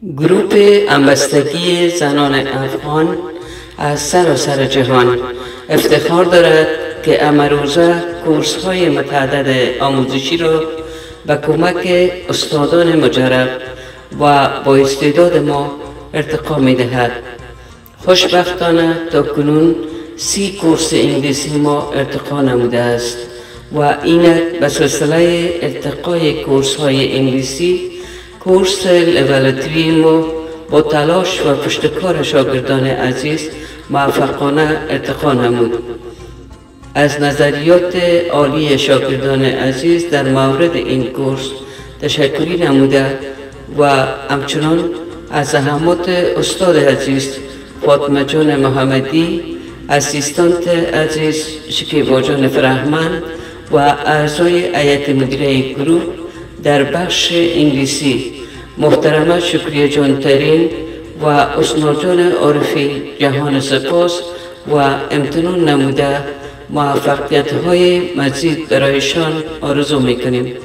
گروه همبستگی زنان افغان از سراسر جهان افتخار دارد که امروزه کورس های متعدد آموزشی را به کمک استادان مجرب و با استعداد ما ارتقا می دهد. خوشبختانه تا کنون 30 کورس انگلیسی ما ارتقا نموده است و اینک به سلسله ارتقای کورس های انگلیسی کورس لول 3 ما با تلاش و پشتکار شاگردان عزیز موفقانه ارتقا نمود. از نظریات عالی شاگردان عزیز در مورد این کورس تشکری نموده و همچنان از زحمات استاد عزیز فاطمه جان محمدی، اسیستانت عزیز شکیبا جان فرهمند و اعضای هیئت مدیره گروه در بخش انگلیسی محترمه شکریه جان ترین و اسنا جان عارفی جهان سپاس و امتنان نموده موفقیت های مزید برایشان آرزو میکنیم.